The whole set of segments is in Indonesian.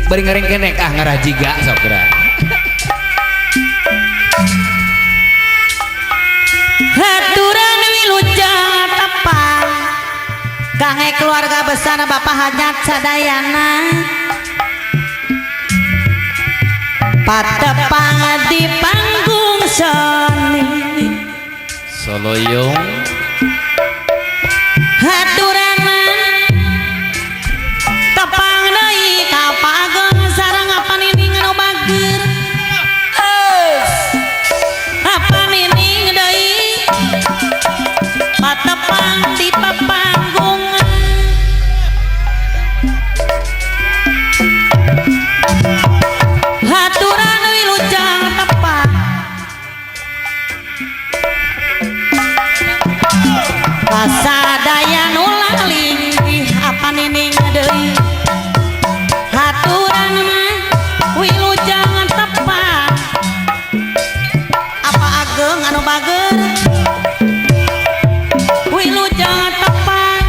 bari ngareng kene ngarajiga sok geura. Haturan wilujeng tepang kangge keluarga besar Bapak Hajat sadayana patepang di panggung seni Soloyong haturan tepang deui ka pageng sareng apanining anu bager apanining deui patepang di panggung haturan wilujeng tepang kasadaya nu laling apanining deui haturan mah wilujeng tepang apa ageng anu bager wilujeng tepang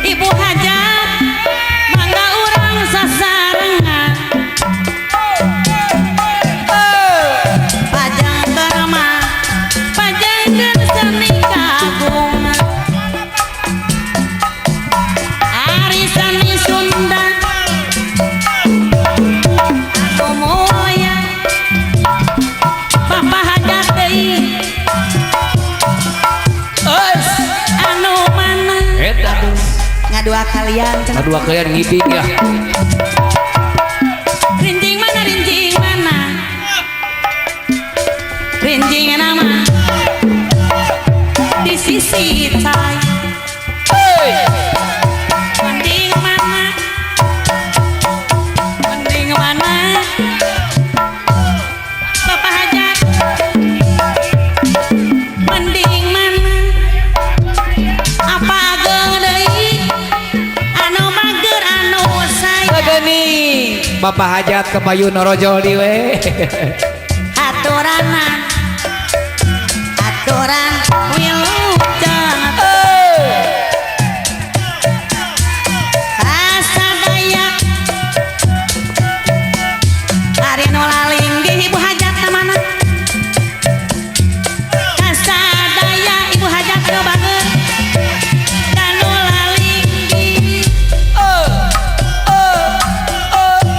Ibu Hajat mangga urang sasarengan pajangkeun mah pajangkeun seni kagungan ari seni Sunda anu mulya Bapak Hajat deui anu mana eta tuh ngadua kalian cenah. kedua kalian ngiping ya. Rinjing mana rinjing nama di sisi tay mending mana Bapak Hajat mending mana apa ageng deui anu mager anu saya Geni Bapak Hajat ke Payu Norojol di we. aturan wilujeng kasadaya ari nu laling di Ibu Hajat mana kasadaya Ibu Hajat nu bager kanu laling di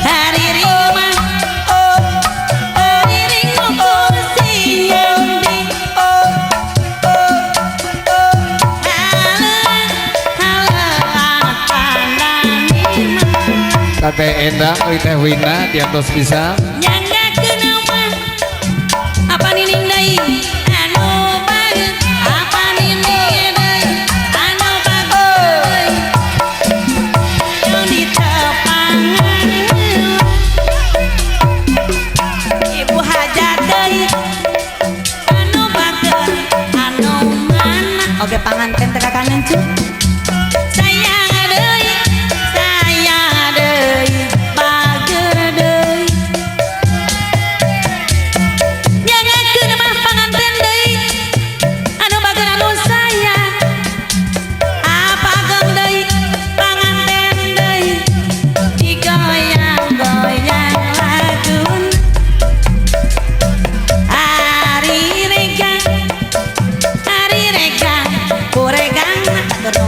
hari rimah hari ringkung siang di Tante Enda uli teh wina diantos bisa. nyanggakeun mah apa nining deui anu bager apa nining deui anu bager yang ditepangan Ibu Hajat deui anu bager anu mana oge panganten teh kakanen cu sayang deui bager deui nyangakeun mah panganten deui anu bager anu sayang apa ageng deui panganten deui digoyang-goyang lagun ari regang kuregang atur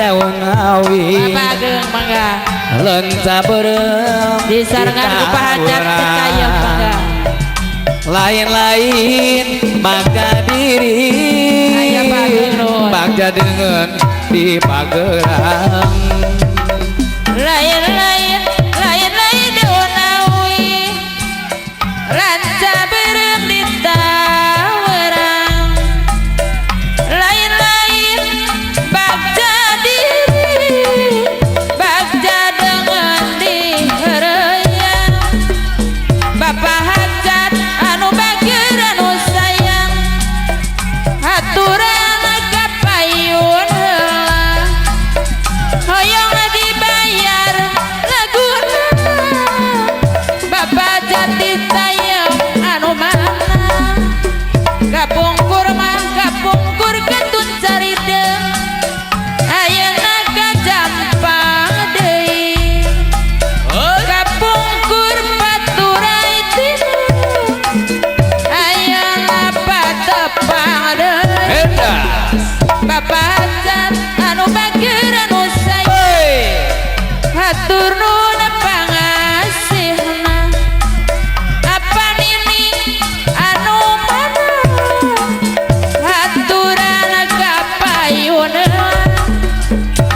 daun awi Bageng mangga lensa berem di sarangan ku pahajat kaya mangga lain-lain maka diri Aya Bageng bagja dengan di pagerang lain-lain daun awi ranca berem di tawerang lain-lain bagja diri bagja dengan di hereyang Bapak hajat anu bagir anu sayang haturan kapayun heula hoyong dibayar laguna Bapak jati sayang anu mana kapungkur mah kapungkur ketun carideng ayeuna kajampang deui kapungkur paturai tinu ayeuna patepang deui Endas Bapak hajat anu bagir anu sayang hatur nuhun pangasihna apa nini anu mana haturan kapayuna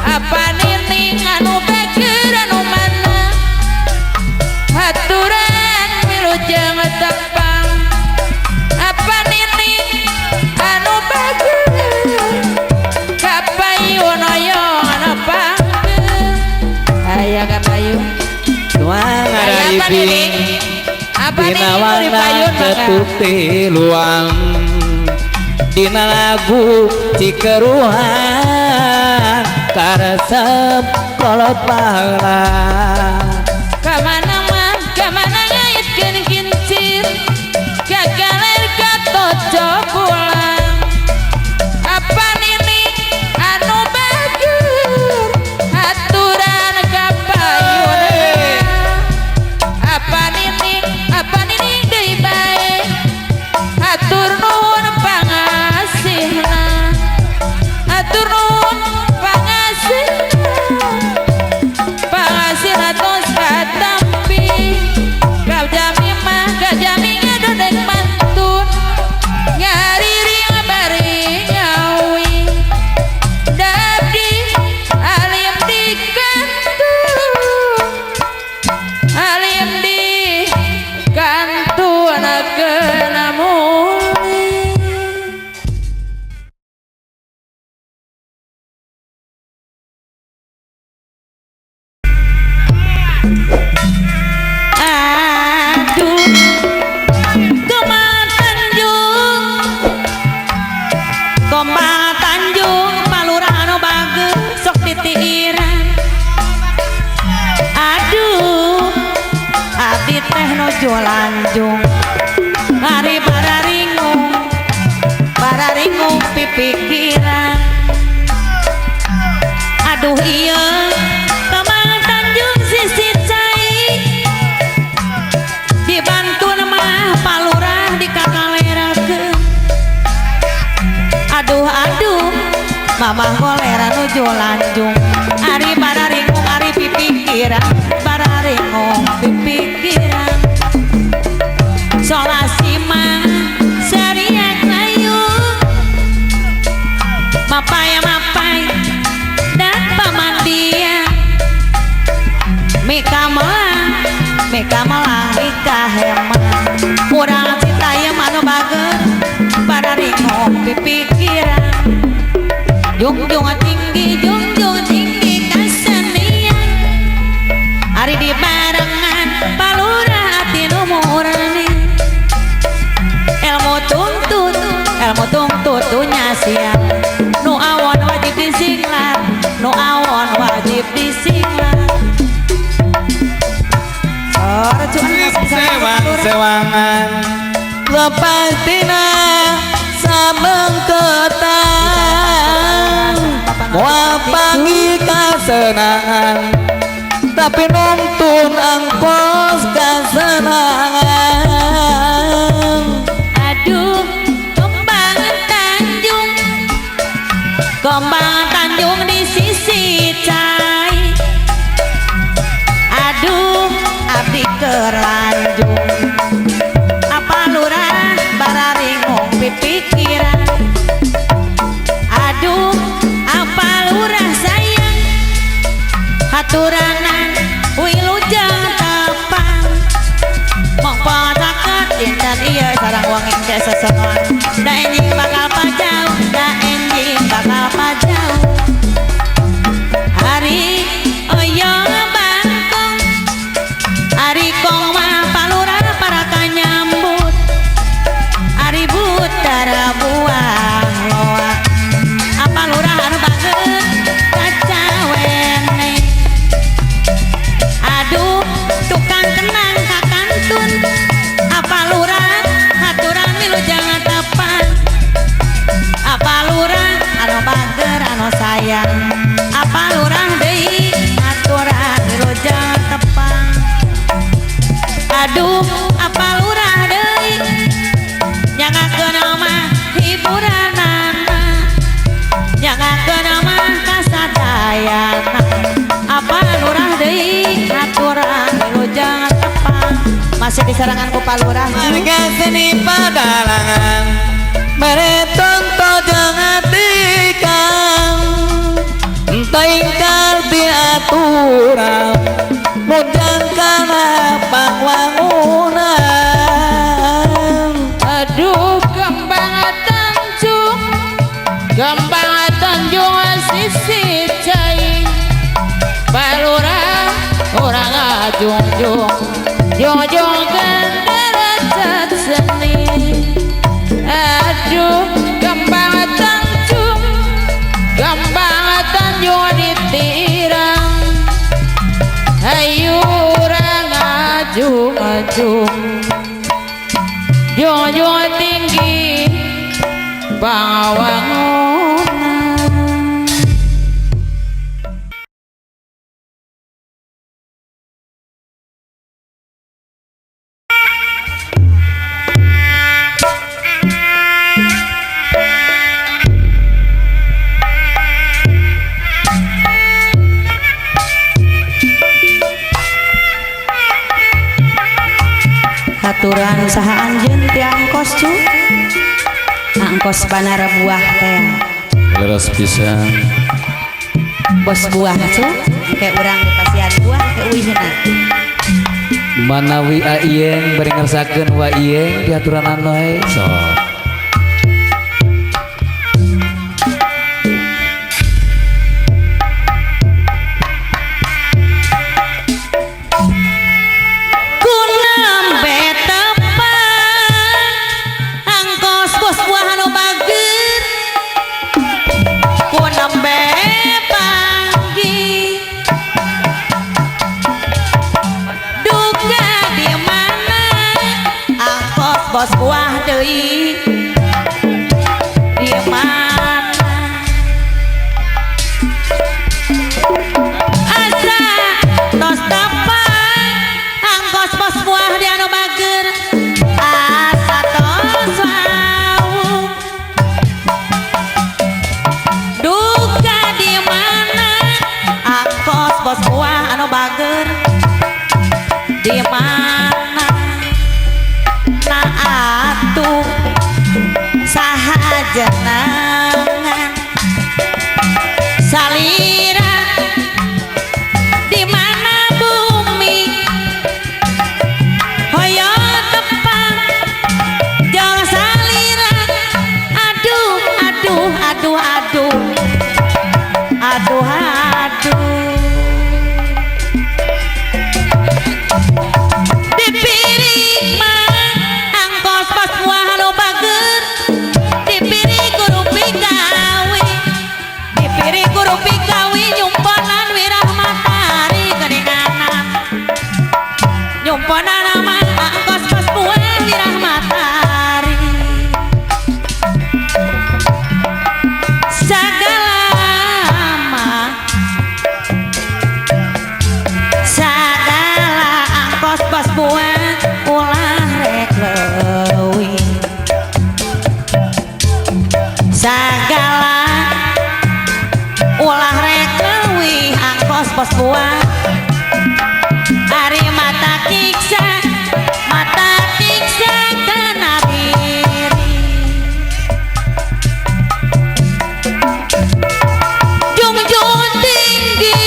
apa nini anu bagir anu mana haturan wilujeng tepang apa nini anu bagir kapayun oyong nepangkeun aya kapayun tuang aya apa nini apa nini dina nu wana dipayun mangga ketuti luang dina lagu cikeruhan karesep kolot paheula kamana ngaitkeun kincir kagaler katojo pulang apa nini anu bagur aturan kapayuna apa nini deui bae atur nuhun pangasihna atur nuhun pangasihna tos katampi kajami mah kajami ngadodek mantun ngariring bari nyawi dabdi alim di kantun akeuna muli aduh Kemang Tanjung Palurah anu bagus sok titiiran aduh abdi teh nuju Lanjung hari bararingung pipikiran aduh iya Kemang Tanjung sisi cai dibantu mah Palurah dikakalerakeun aduh mamah kolera nuju Lanjung ari bararingung ari pipikiran bararingung pipikiran solasima sariak layu mapai dan pamandian Mika melah Mika heman urang citayam anu bager bararingung pipikiran jungjung tinggi kasenian ari di barengan Palurah ati nu murni ilmu tungtut nya siap nu awon wajib disinglat sewangan lepas tina sabengketan moal pagi kasenangan tapi nuntun angkos kasenangan aduh kembang Tanjung di sisi aturanan wilujeng tepang mongpo caket dinten iya sareng wong ing desa sesowan da enjing bakal pajau da enjing bakal pajau hari oyo bangkong hari koma palura para kanyambut hari butara buah loa apa lurah anu bageut kacawene aduh tukang kenang kakantun apa lurah aturan milu jangan tepan apa lurah anu bager anu sayang apa lurah deui aturan milu jangan tepan aduh apa lurah deui nyangakeun mah hiburanana nyangakeun mah kasadayana apa lurah deui aturan milu jangan tepan masih disarangan ku palurah Marga seni padalangan meretonto jangan tikang entah ingkar di aturan mudang kana pangwangunan aduh kembang tanjung sisi cai palurah orang ajung-jung jung-jung derajat seni aduh kembang tanjung ditirang ayu orang ajung-ajung jung-jung tinggi bangawangunan aturan saha anjeun ti angkos cu angkos banara buah teh leres pisan bos buah cu kayak urang di pasian buah kayak uihna manawi aiyeng bari ngersakeun wa iyeng di aturan anu he sok bos buah deui di mana asa tos tapan angkos bos buah di anu bager asa tos wau duka di mana angkos bos buah anu bager di mana atuh saha jenengan salira di mana bumi hoyo tepang jauh salira aduh aduh aduh aduh aduh aduh nyumponan nama angkos bos buah wirah matahari sagala angkos bos buah ulah rek leuwih sagala ulah rek leuwih angkos bos buah ari mata kiksa kena diri jungjung tinggi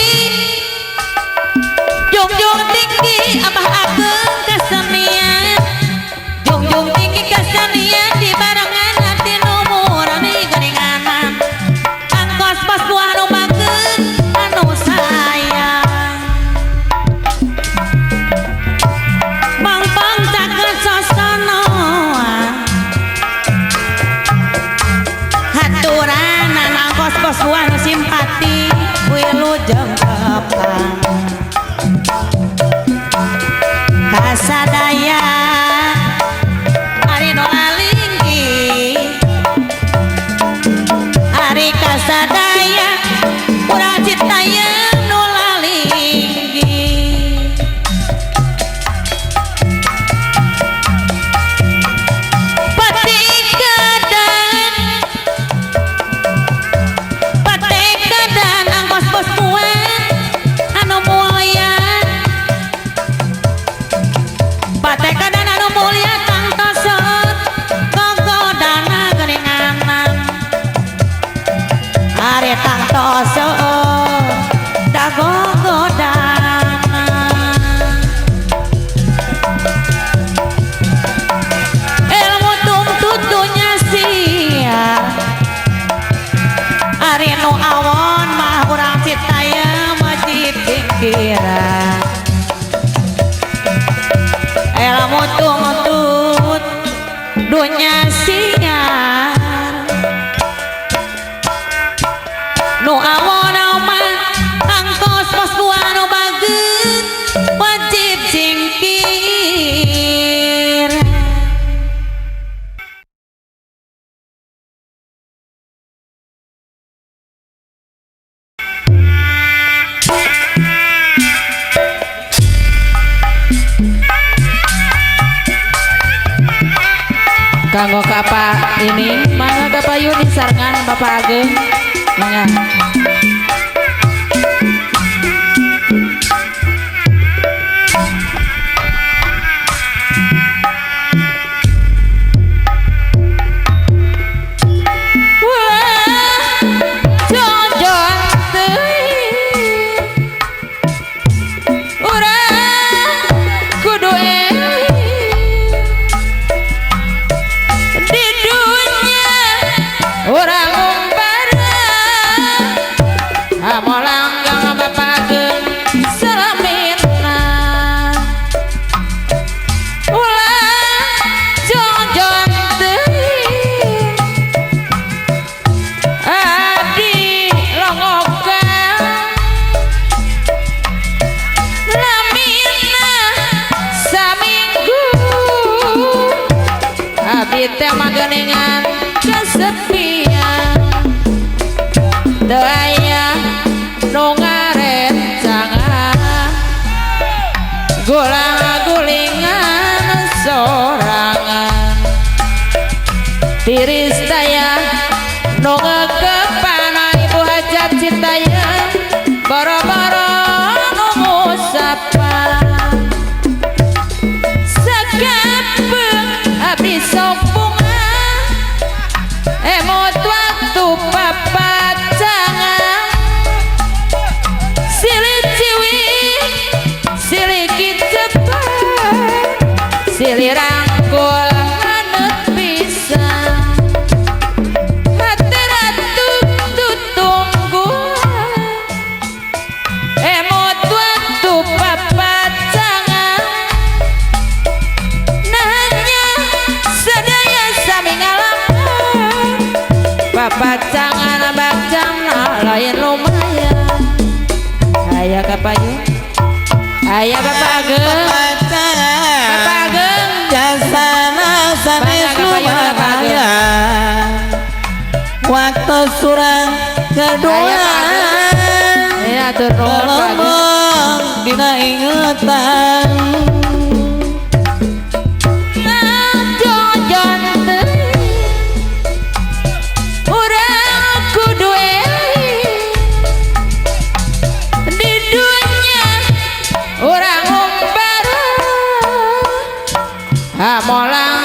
jengkepan kasadaya ari nu alinggi ari kasadaya urang citaya nu lalinggi patekadan angkos bos kuat anu mulia patekadan anu mulia kang tosot gogodana geuninganan ari tang tosot da gogodana ilmu tungtutunya siar ari nu awon mah urang citaya wajib pikiran ilmu tungtut dunya siar nu awon mah angkos pos anu bageut wajib singkir kanggo kapa ini mangga kapayu di sarengan Bapak Ageng mangga tema geningan kesepian daya nu ngarencangan guling-gulingan sorangan tiris daya nu ngekepan ibu hajat cintanya boro-boro nu musapan abdi sok bunga emot waktu papacangan silih ciwi silih cepat silih rangkul manut pisang hati ratu tutunggu emot waktu papacangan papacangan bacana lain lumayan aya kapayu aya Bapak Ageng Bapak Ageng jasana sanes lumayan waktu surang kedua ya turun lembong dina ingetan molang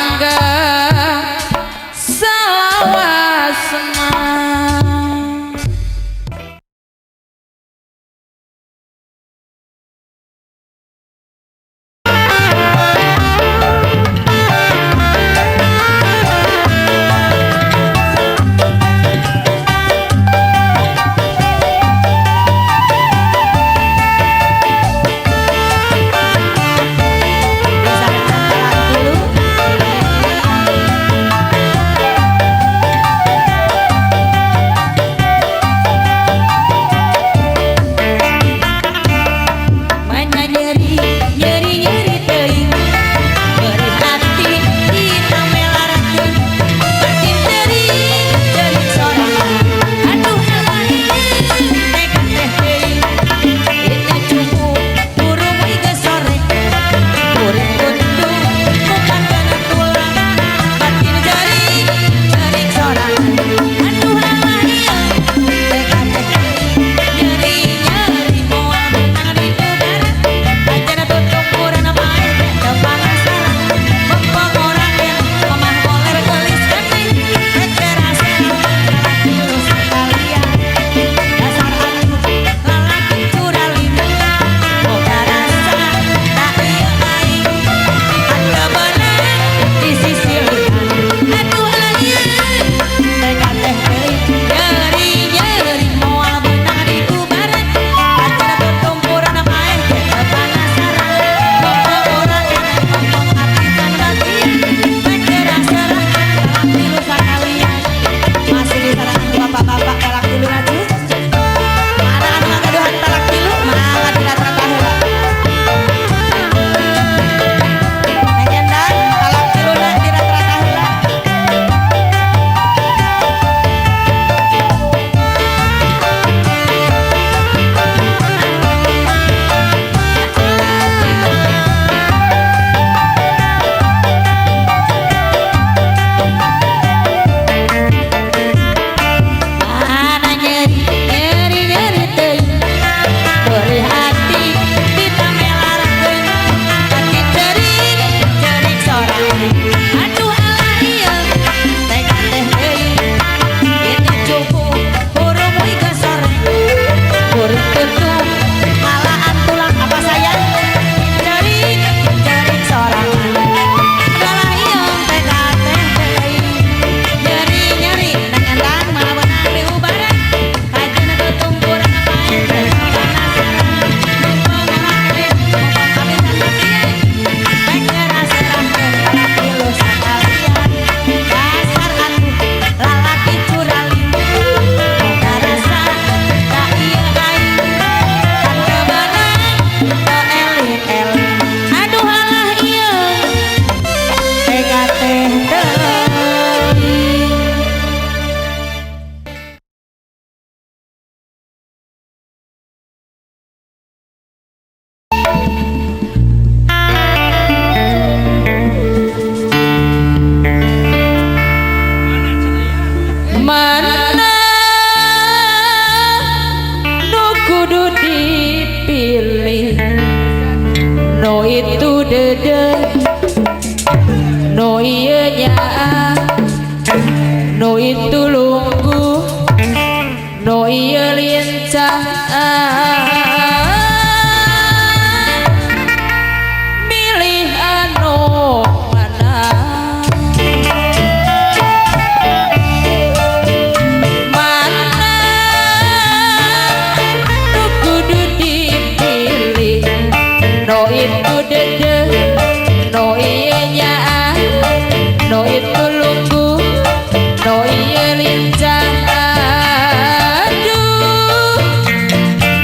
dipilih. No itu dede, no iya nya, no itu lunggu, no iya lincah. Milih anu mana? Mana nu kudu dipilih? No itu dede, no iya nya, no itu lunggu, no iya lincah. Aduh,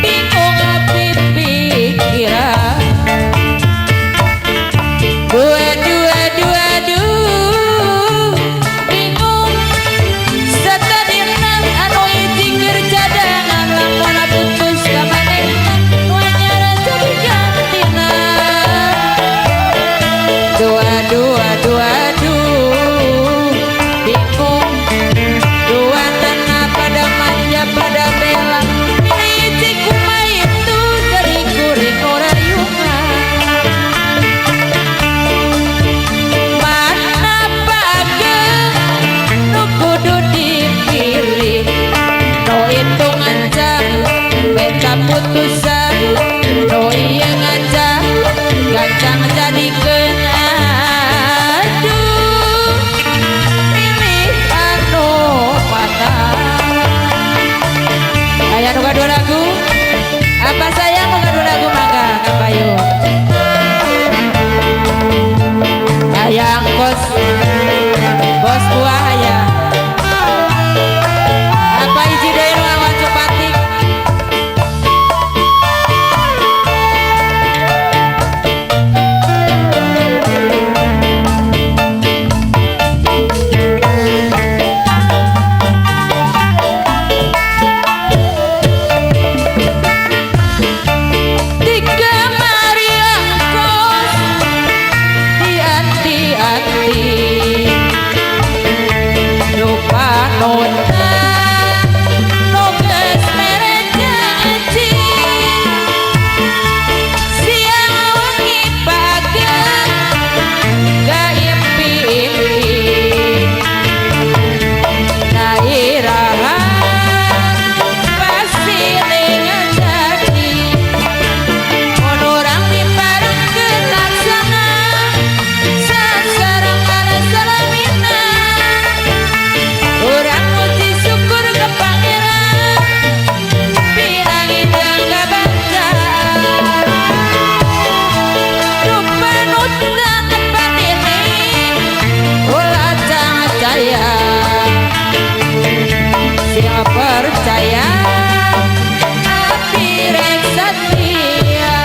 bingung api pikiran. Aduh, bingung. Satadina anu hiji keur cadangan, lamun putus ka manehna nu anyar jadi gantina. Aduh, bingung. Dua tanah pada manja pada bela, hiji kumaha itu dari kuring rayungan. Mana pageh nu kudu dipilih? No itu ngancam beta putusan, no iya ngancam gancang jadikeun. Aduh, pilih anu mana? Aya nu gaduh lagu? Apa sayang nu gaduh lagu mangga kapayun? Hayang bos buah hayang. Apa hiji deui nu lawan Cupatik? Tiga Maria kos dianti-anti, lupa nona nugas mereja eci, siang wengi pageh gaimpi-impi, nairaha pasti ngajadi. Orang di parengkeun laksana, sasareng kana salamina. Urang muji syukur ke Pangeran, pirang indang kabancaan. Rupa nutang tepat ini, ulah caya. Siapa percaya, api rek setia.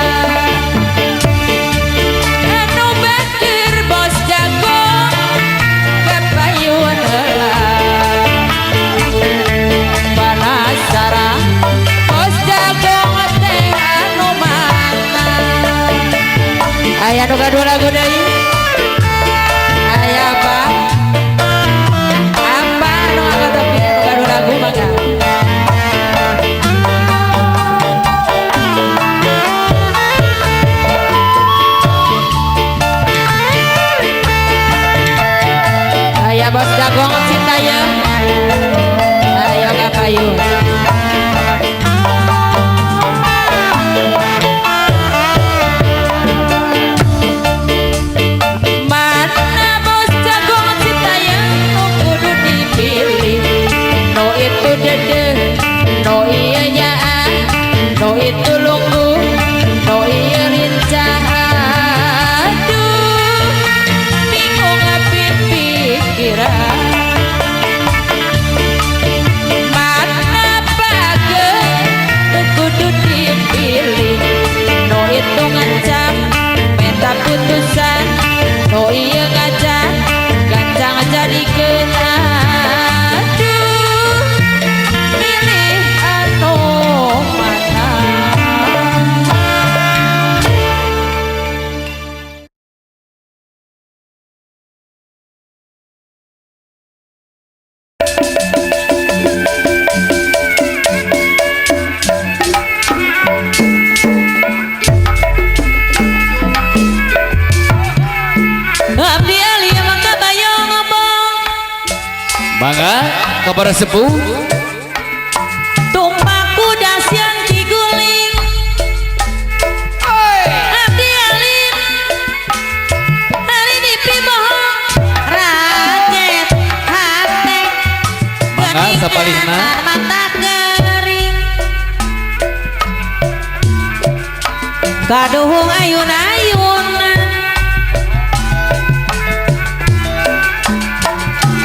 Anu bakir bos jago kepayun heula. Penasaran bos jago teh anu mana? Aya nu gaduh lagu deui? Aya apa? Apa nu angkat topi nu gaduh lagu mangga? Aya bos jagong Cintayam, ayo kapayun. Mana bos jagong Cintayam nu kudu dipilih? No itu dede, no iya nya, no itu lunggu, no iya lincah. Aduh, bingung api pikiran. mangga kepada sepuh Tumpak kuda siang ciguling abdi alim hari di pibohong raket hate mangga sapalihna mata kering kaduhung ayun-ayunan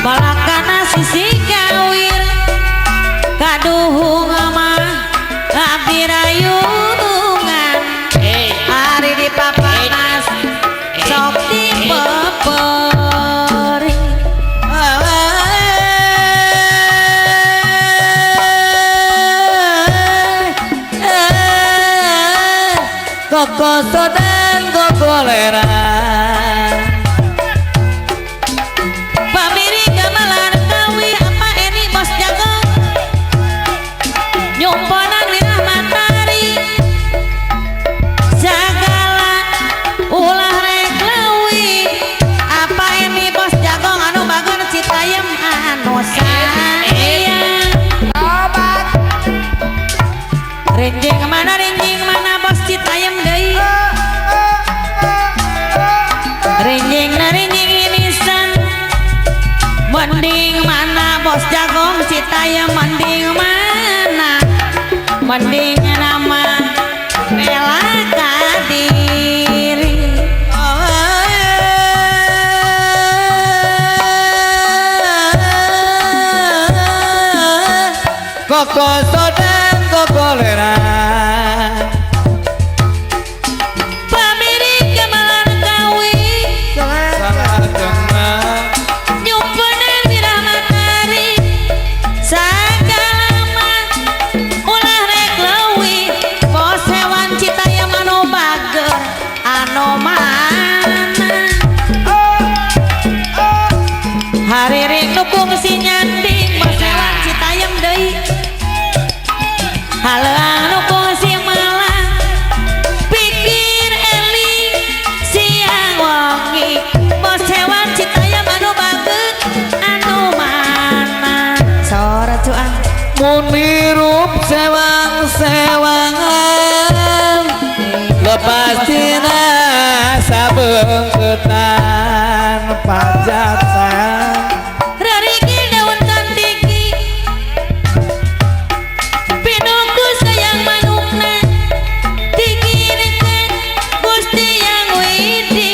balakana sisi gawir kaduhung mah abdi rayungan hari di papanas sok dipeperi koko sodan kokolera pamiri gamelan kawi apa ini bos jago nyumponan wirah matahari segala ulah rek lewi apa ini bos jago anu bagun citayam anu sayang rinjing mana bos citayam deui rinjing inisan mending mana bos jagong citayam mending mana mending nama bela kadiri koko sodan kokolera pamiri gamelan kawi nyumpeun wirah matahari sagala mah ulah rek leuwih bos hewan citayam anu bager anu mana hari ring nu fungsi nyanding bos hewan citayam deui haleang nu fungsi malang pikir eling siang wangi bos hewan citayam anu bageut anu mana sora cuan mun hirup sewang-sewangan lepas tina sabeungkeutan pajak sayang rarigi daun kantiki pinuku sayang manukna dikirikan Gusti yang widi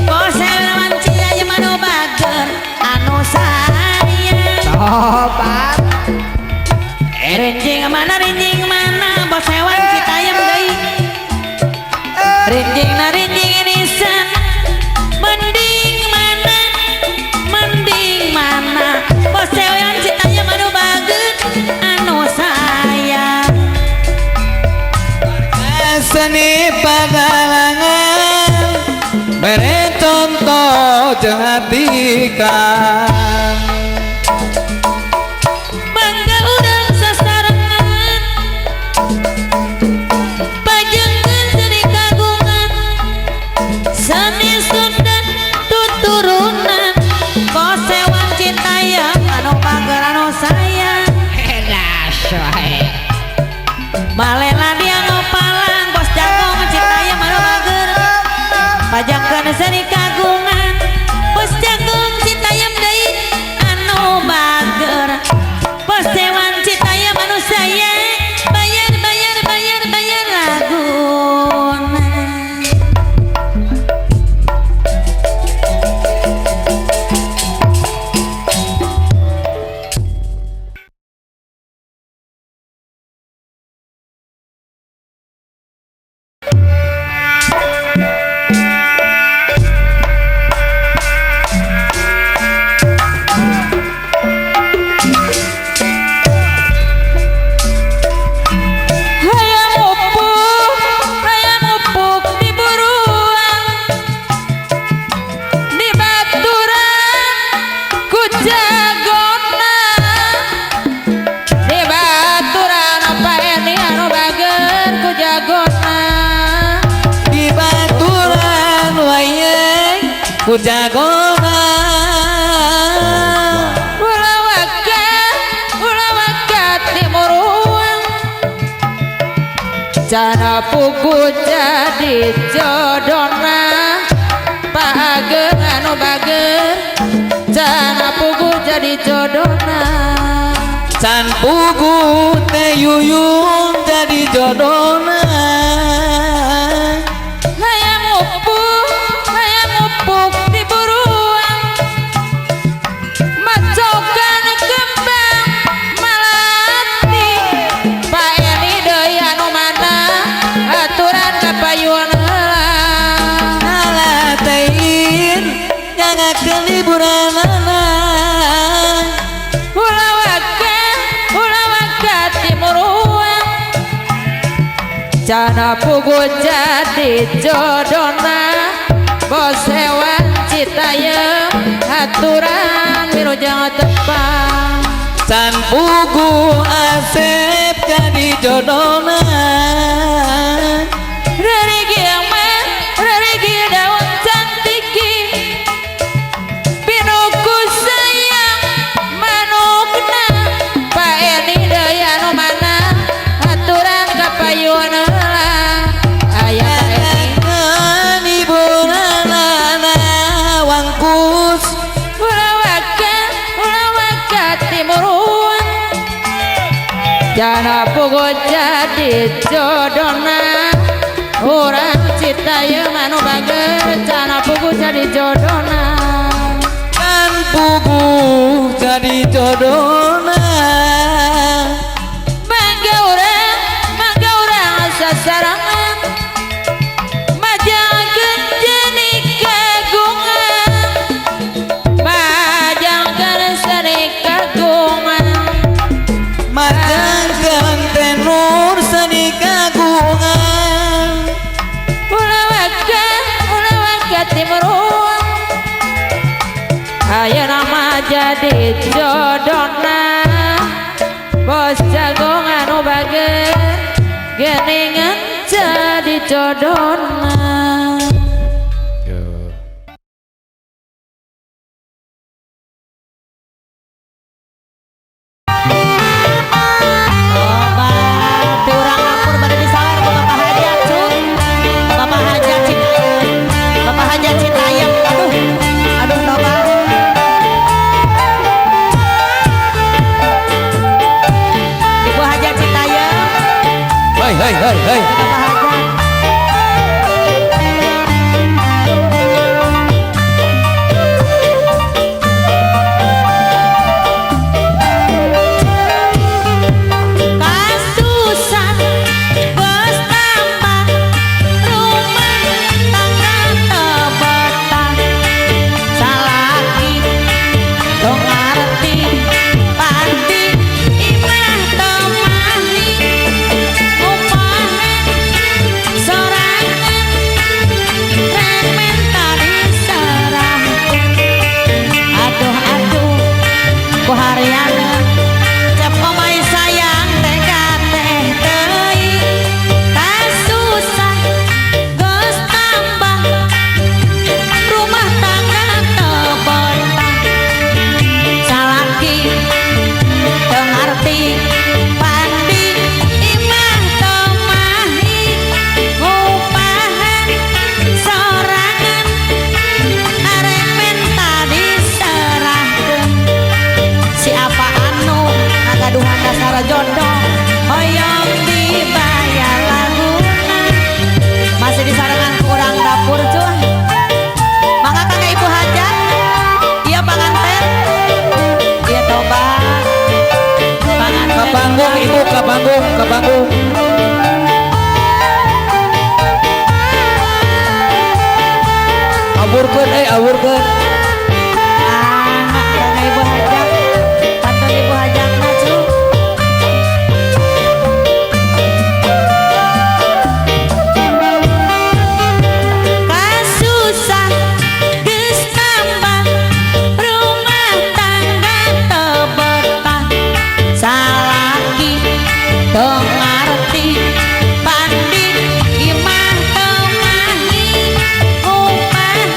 bos hewan citayam anu bager anu sayang sobat rinjing mana bos hewan citayam deui rinjing inisan mending mana bos hewan citayam anu bageut anu sayang seni pagalangan mere contoh jeung hatikan bangga urang sasarengan pajengkeun seni kagungan seni Sunda tuturunan bos hewan citayam anu bager anu sayang malela dia ngopalang bos jagong citayam anu bager pajangkeun seni kagungan bos jagong citayam deui anu bager bos hewan citayam anu sayang bayar laguna ku jagoan Walawaka pugu jadi jodona pager anu bager jana pugu jadi jodona can pugu teh yuyun jadi jodona hayang upuk di buruan macokan kembang malati Pak Eni deui anu mana aturan kapayuan heula ngalatein nyangakeun liburanana ulawaka timuruan jana pugu jadi jodona bos hewan citayam aturan wilujeng tepang can pugu Asep jadi jodona Rerigi daun cantiki pinuku sayang manukna Pak Eni deui anu mana aturan kapayuan heula aya Pak Eni liburanana wangkus ulawaka timuruan jana pugu jadi jodona urang citayam anu bager jana pugu jadi jodona kan pugu jadi jodona mangga urang sasarangan majakeun jeuni kagungan majakeun seni kagungan majangkeun tenur seni kagungan ulawaka timuruan ayeuna mah jadi jodona bos jagung anu bager geuningan jadi jodona Tobat, urang lapor bade disawer ku Bapak Hajat Cuk. Bapak Hajat Citayam. Bapak Hajat Citayam. Aduh tobat. Ibu Hajat Citayam. hei Bapak Hajat. Kasusan geus tambah rumah tangga teu betah salaki dong ngarti panti imah teu mahi upahan sorangan remen tadi serahkeun aduh ku hariana cep omai sayang teh teuing kasusah geus tambah rumah tangga teu betah salaki teu ngarti pandi imah teu mahi ngupahan sorangan aremen tadi serahkeun siapa anu ngagaduhan dasar jodoh hoyong dibayar laguna masih disarangan kurang dapur cuy mangga kakak ibu hajat iya panganten iya tobat panganten ke panggung ibu ke panggung aburkeun kakak ibu hajat tante ibu hajat cu kasusah geus tambah rumah tangga teu betah salaki teu ngarti pandi imah teu mahi upahan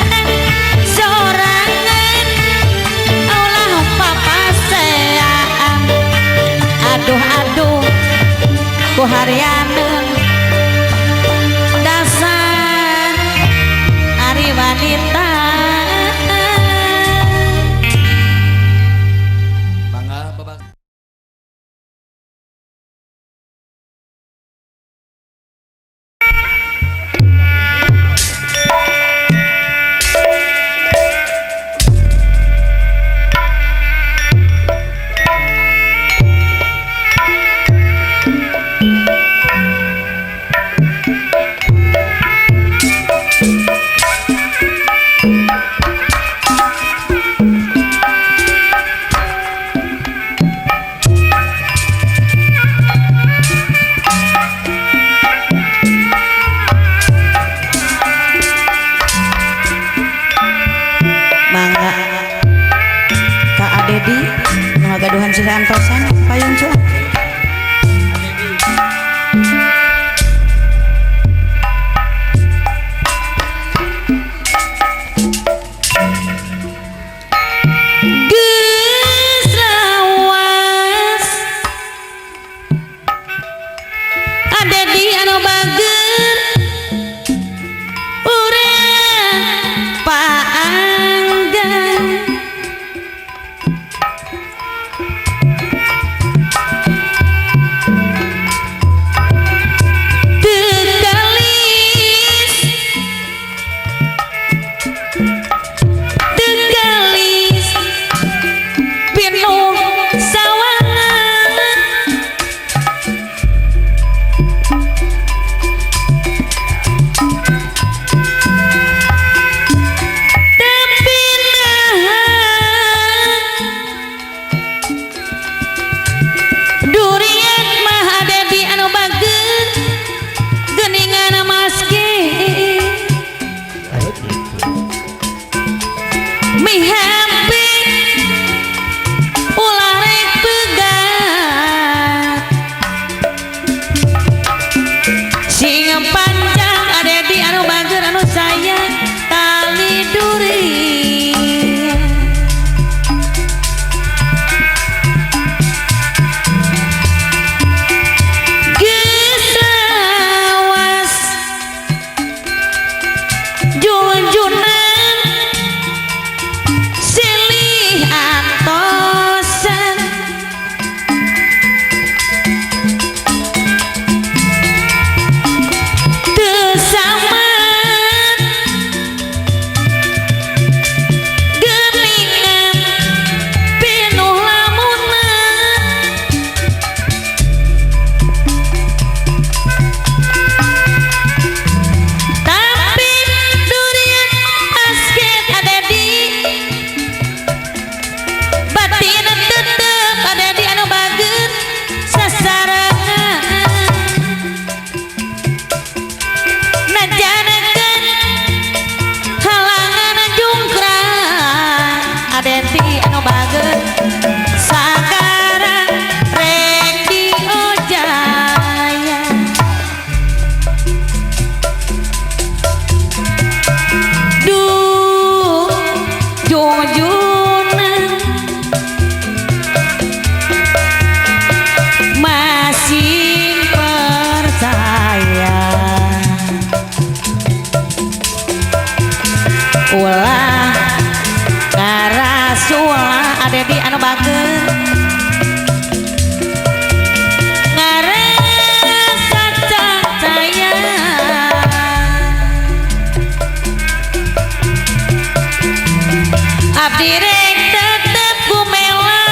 abdi rek tetep kumela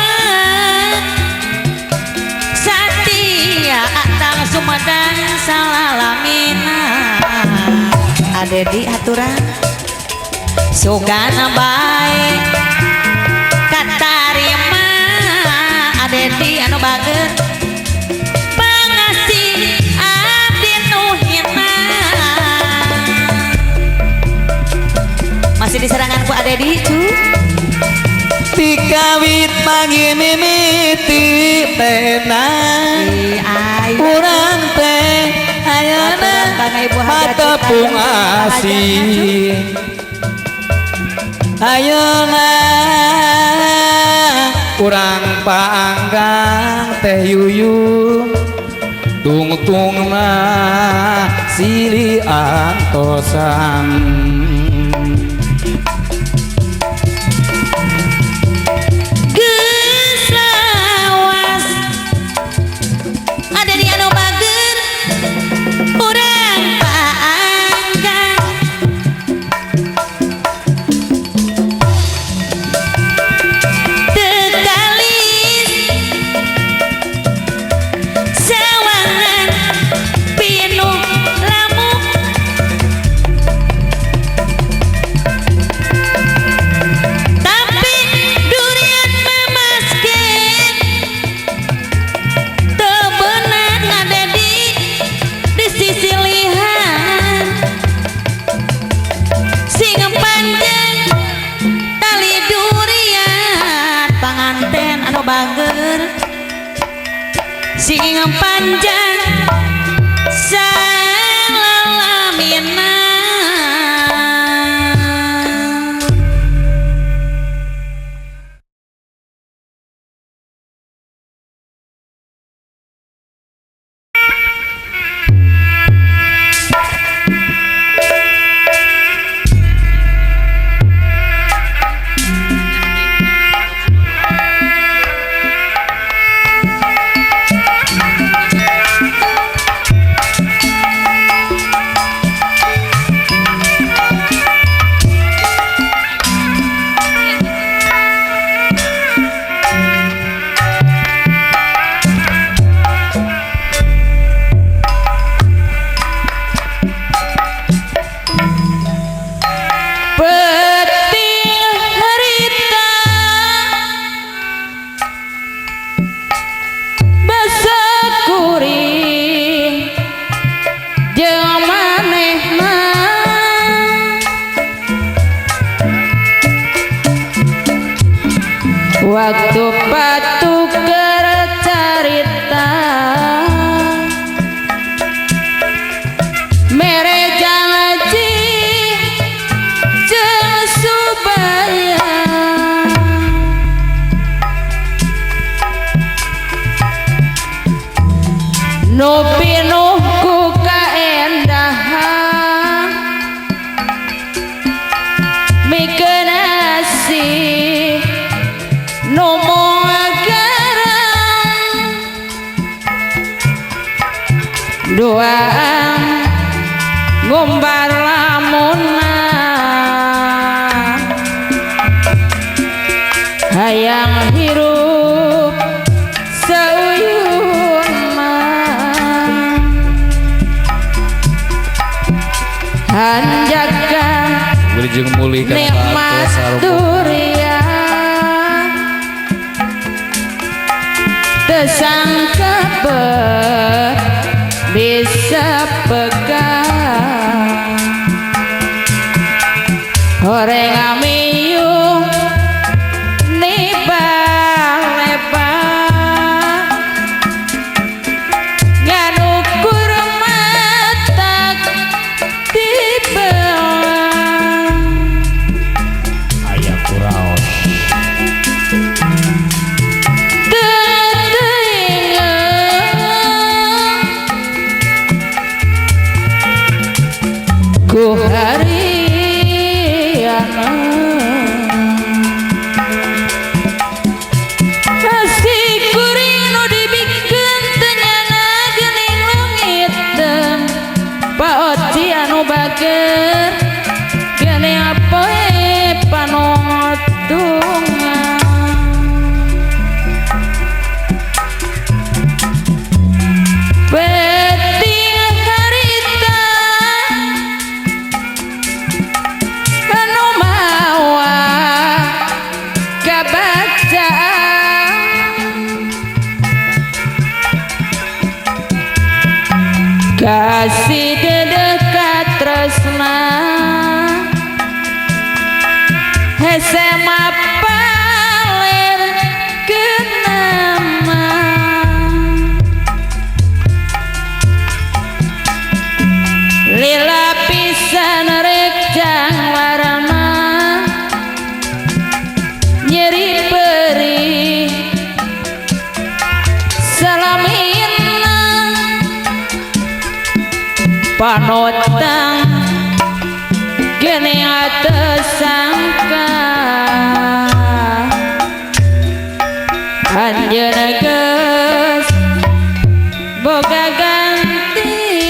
Satya atang Sumedang salalamina ade di aturan sugana baik katarima ade di anu bageut pangasih abdi nu hina masih diserangan ku ade di cu tikawit mangimimiti tenang urang teh ayana matepung asih ayeuna urang paanggang teh yuyu tungtungna silih antosan geus lawas ada di anu bageut urang paanggang tekalis sawangan pinuh lamuk tapi durian memaskeun teu beunang ada di sisi lihat sing panjang tali durian panganten anu bager sing panjang salalamina peting harita basa kuring jeung manehna waktu patuker carita mere janji jeung subaya nu pinuh ku kaendahan mikeun asih nu moal garang doaan ngumbar lamunan hayang hirup sauyun mah hanjakan wilujeng muli ka nikmat durian tersangka bisa pegang horeng amiyung nibang lebang nganukur matak tibelang aya kuraos ku hariana pasti kuring nu dibikeun teu nyana geuning langiteun paoci anu bager geuning apoe panongotu kasih dekat tresna SMA paler kenama lila pisan rek jang warna nyeri perih salamina panotang gini atesangka anjeun geus boga gantina.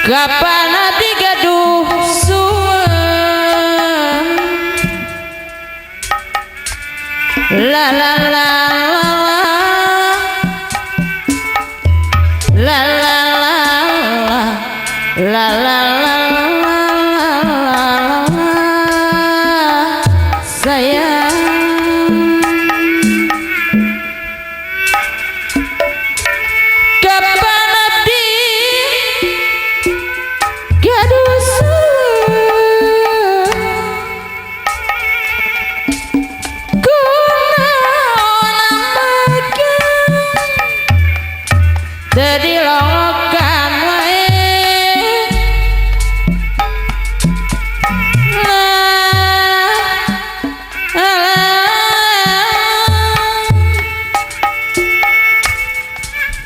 Kapan hati gaduh suan la la la la la la la la sayang kapan hati jadi lokan wae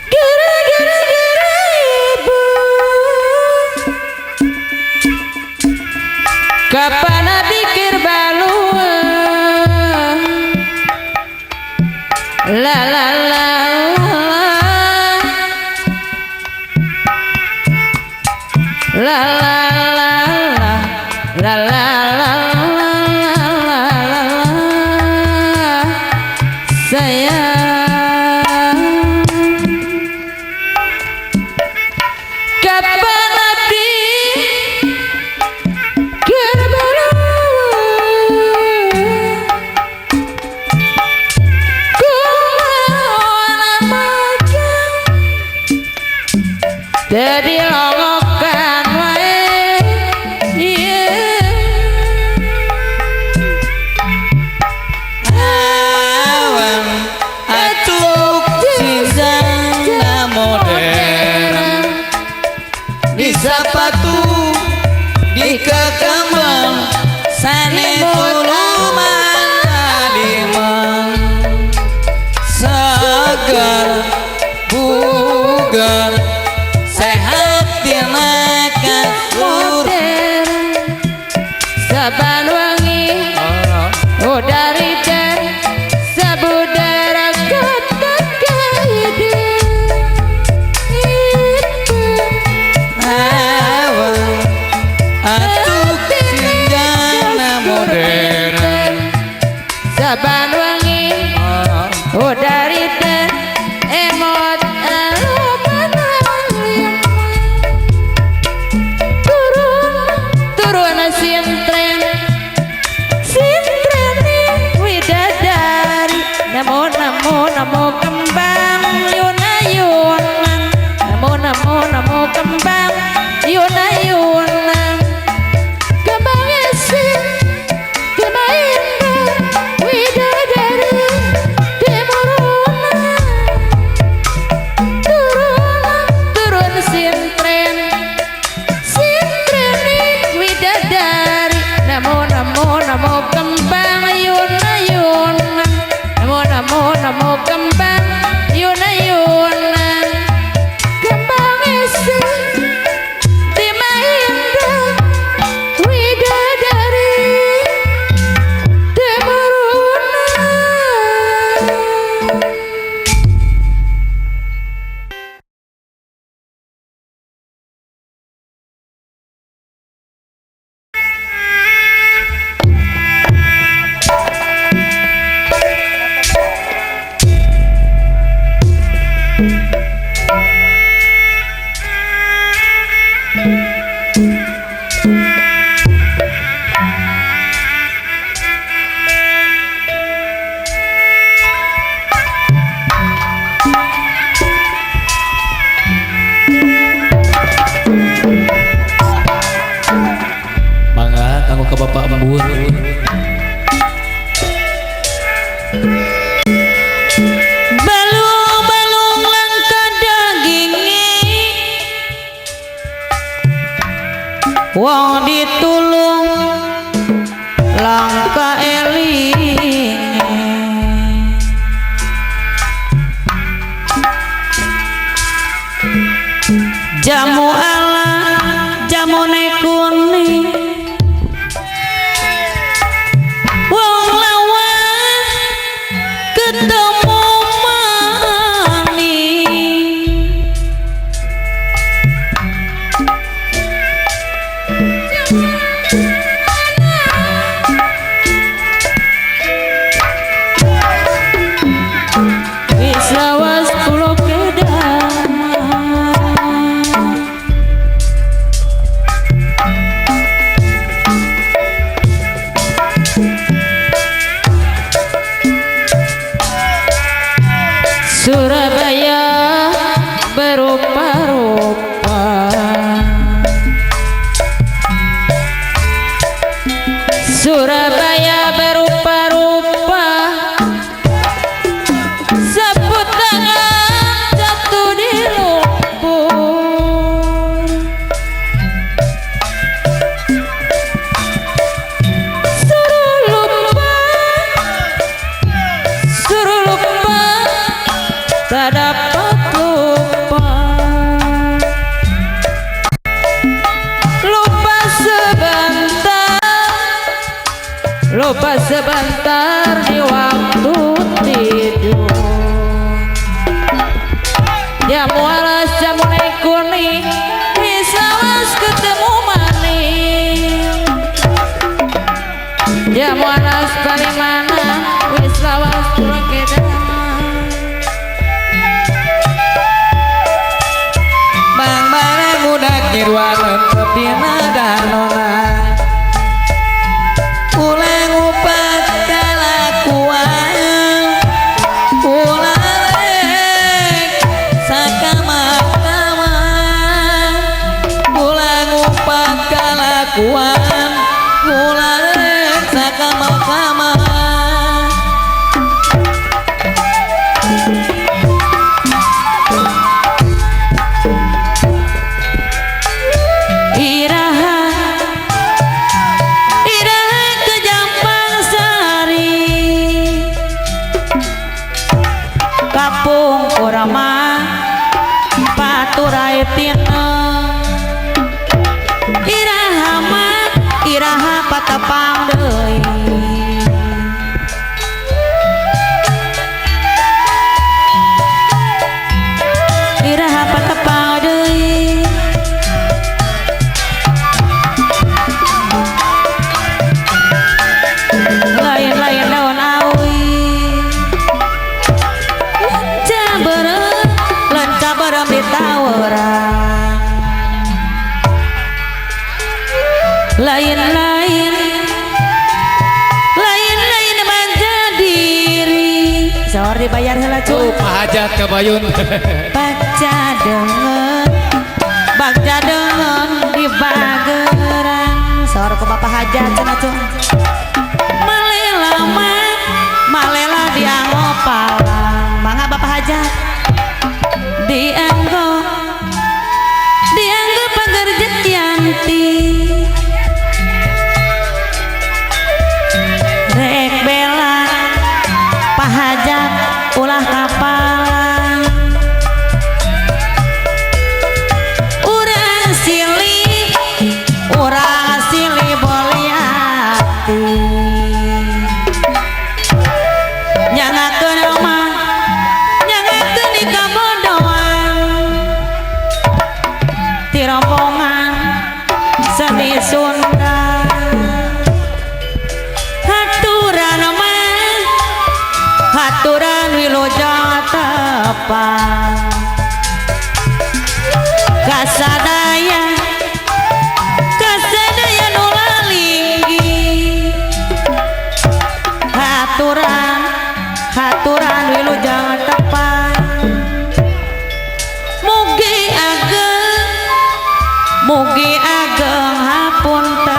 gara-gara ibu kapan pikir balua la la la la la la la la la sayang kapan hati gerbalu kumaha makan jadi longokan Sapatu di kekembang sane tuluman kalimang segar bugar sehat dina kasur saban wangi udari dan sabudara kota kaide saban wangi udari dan emot aluman turun sintren widadari namo namo namo kembang yuna-yunan namo namo namo kembang yuna-yunan kembang esi lembur. Balung-balung langka dagingnya wong ditulung langka eling jamu ala jamune kuning wong lawan ketemu maning wis lawas pulau Surabaya berupa-rupa Surabaya berupa-rupa sapu tangan jatuh di lumpur suruh lupa tak dapat lupa sebentar di waktu tidur jamu alas jamu kuning bisa was ketemu maning jamu alas paling mana wis lawas pulang kedan Nirwana tepina danona ulang upat kalakuan ulang sakama-kama ulang upat kalakuan ulang sakama-kama Kapung Kurama Paturai Tina Iraha patapang deui Iraha patapang deui lain-lain daun awi lanca berem di tawaran lain-lain manja diri sahur dibayar heula cuy hajat ke Bayun bagja dengan di bageran sahur ke bapak hajat cenah cuy malela diangopalang mangga bapak hajat dianggo pekerja yanti rek bela pahajat ulah kapalan urang silih boliati nyangakeun mah nyangakeun di kabodohan ti rombongan seni Sunda haturan wilujeng tepang kasadaya nulalinggi haturan wilujeng tepang mugi ageng hapunten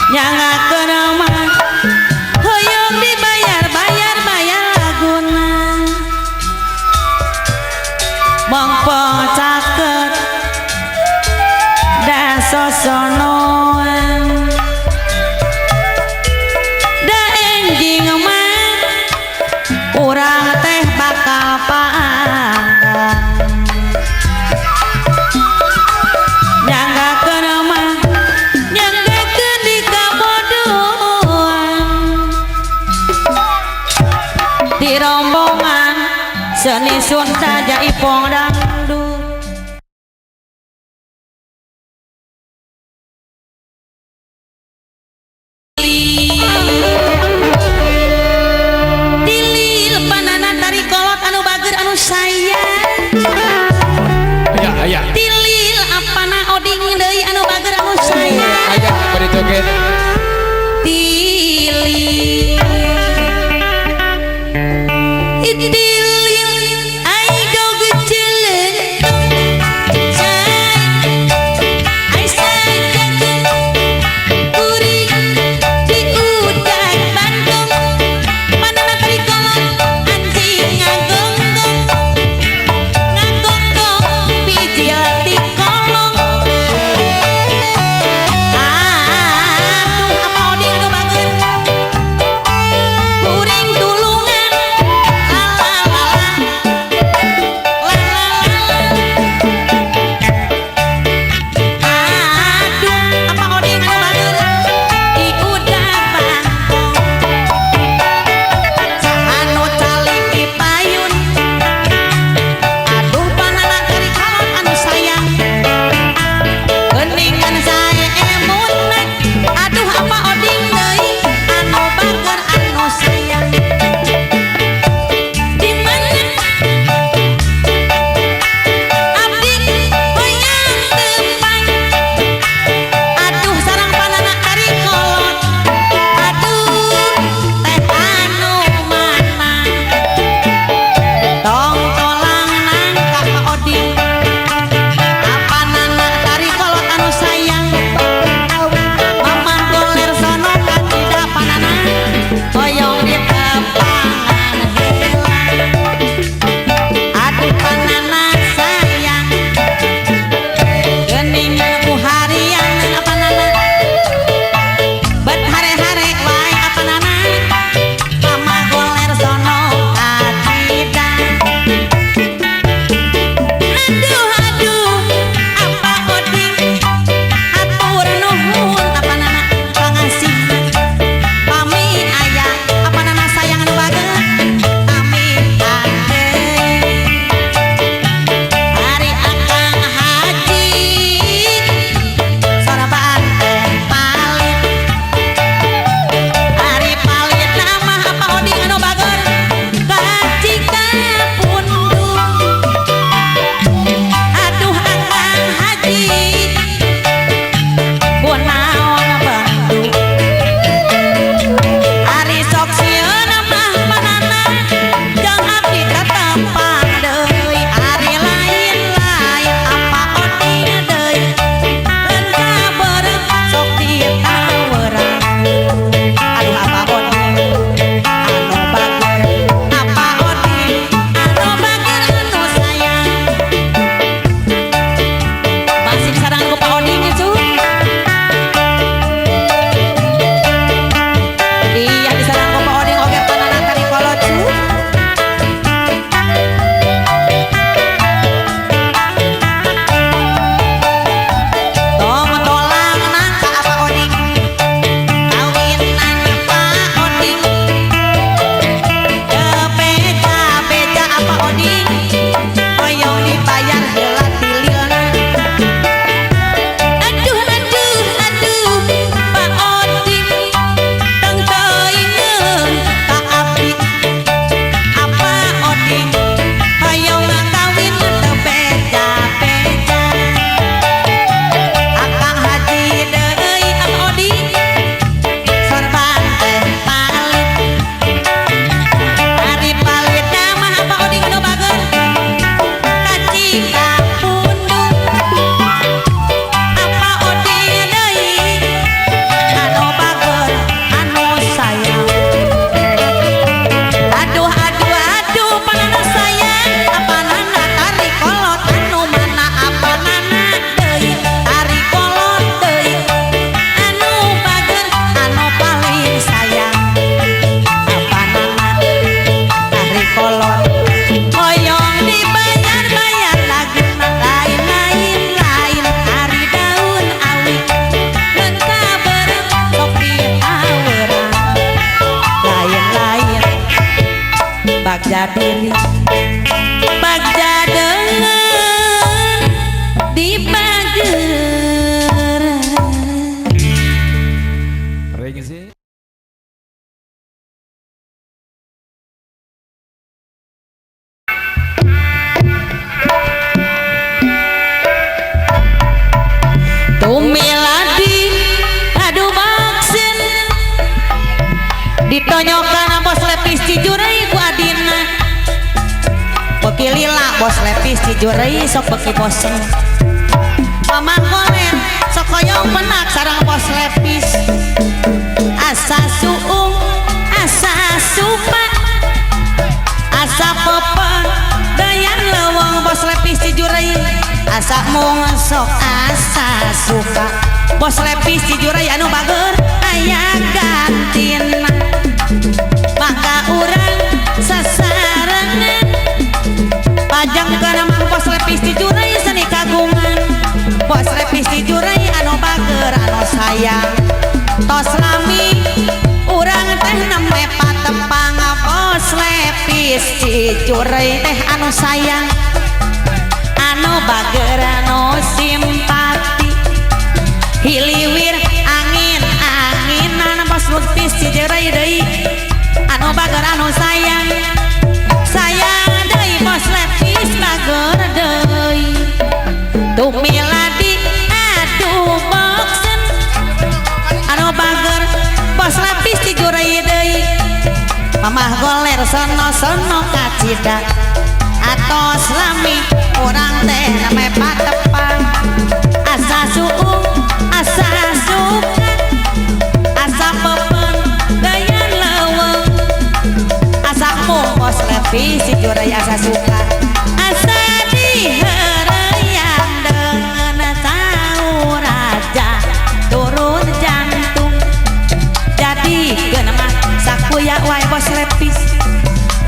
nyangakeun mah hoyong dibayar bayar laguna mong pocakeun da sosonoan da enjing mah urang teh bakal paanggang nyanggakeun mah nyanggakeun di kabodohan di rombongan seni Sunda Jaipong dangdut dilil panana tari kolot anu bager anu sayang Aya aya. tilil apana oding deui anu bager anu sayang Aya bari joget. tilil itilil ai doge jelen say ai say jagen kuring di udan Bandung panana tari kolot anjing ngagonggong bijil di kolong atuh apa oding nu bageun kuring tulungan beda diri bagja dengan di pageran. Ring sih. Tumiladi aduh vaksin ditonyokan bos lepis cijurai ku adina beki lila bos lepis cijurai sok beki bosen mama kolen sok koyong menak sarang bos lepis asa suung asa supa asa popon dayan lewong bos lepis cijurai asa mung sok asa suka bos lepis cijurai anu bager aya gantina maka urang sasarangan pajang kana mah bos lepis cijurai seni kagungan bos lepis cijurai anu bager anu sayang tos lami urang teh neme patepang bos lepis cijurai teh anu sayang anu bager anu simpati hiliwir angin-anginan bos lepis cijurai deui anu bager anu sayang sayang deui bos lepis bager deui tumiladi aduh boksen anu bager bos lepis cijurai deui mamah goler sono-sono kacida atos lami urang teh name patepang asa suung asa suka asa pepeng gayan leweng asa mung bos lepis cijurai asa suka asa dihareuyan dengan tahu raja turun jantung jadi geuna mah sakuya wae bos lepis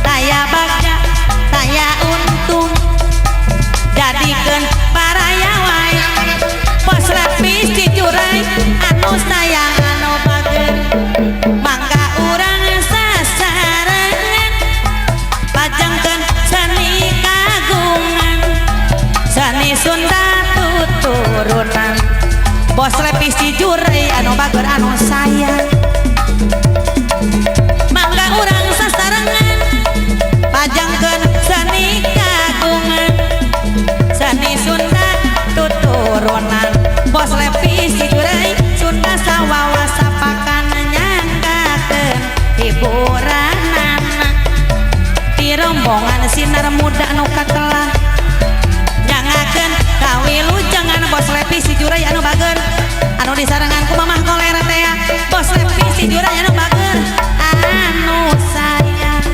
taya bagja taya untung jadikeun baraya wae bos lepis cijurai anu sayang anu bager mangga urang sasarangan pajangkeun seni kagungan seni Sunda tuturunan bos lepis cijurai anu bager anu sayang mangga urang sasarangan pajangkeun seni kagungan seni Sunda tuturunan bos lepis cijurai Sunda sawawasa pakan nyangkakeun hiburanana di rombongan sinar muda anu katelah nyangakeun kawilujengan bos lepis cijurai anu bager anu disarengan ku mamah koler teh bos lepis cijurai anu bager anu sayang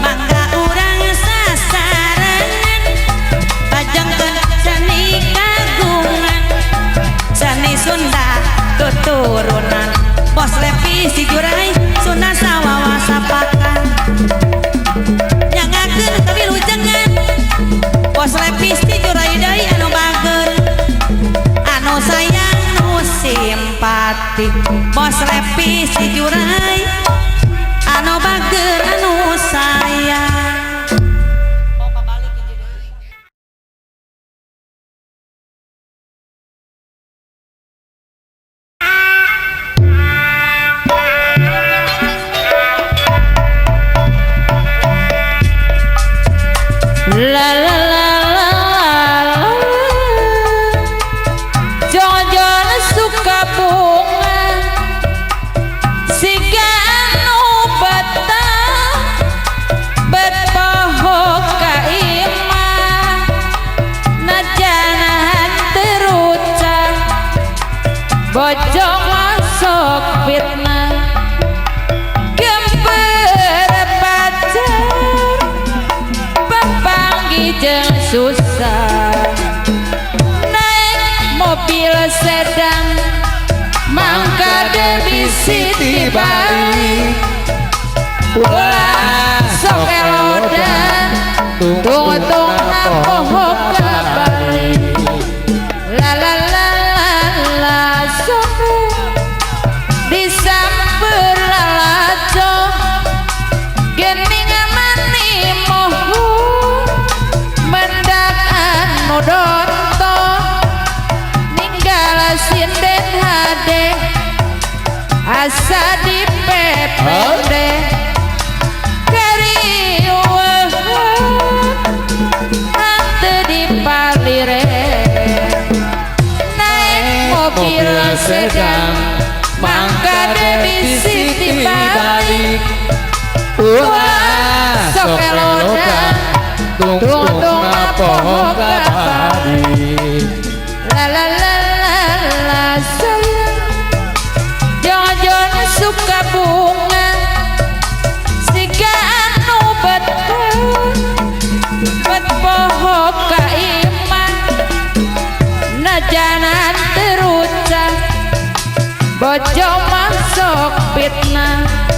mangga urang sasarangan pajangkeun seni kagungan seni Sunda tuturunan bos lepis cijurai Sunda sawawasa pakan nyangakeun kawilujengan bos lepis cijurai deui anu bager anu sayang nu simpati bos lepis cijurai anu bager anu sayang. La la la la la Jojon suka bunga siga anu betah betpoho ka imah najana terucap bojong sok fitnah gemper pacar pepanggi jeung susah naik mobil sedan mangka debisi dibalik ulah sok elodan tung-tung napoho kabalik la la la la la sok disamper lalajo gening mani tadi pepende keriuh ante di palire naik mobil sedan mangka di sisi balik wah sokelodan tungtung napoh kabadi la la la la la sayang jangan suka bunga siga anu betah bet pohon kaiman najanan terucap bojo masuk fitnah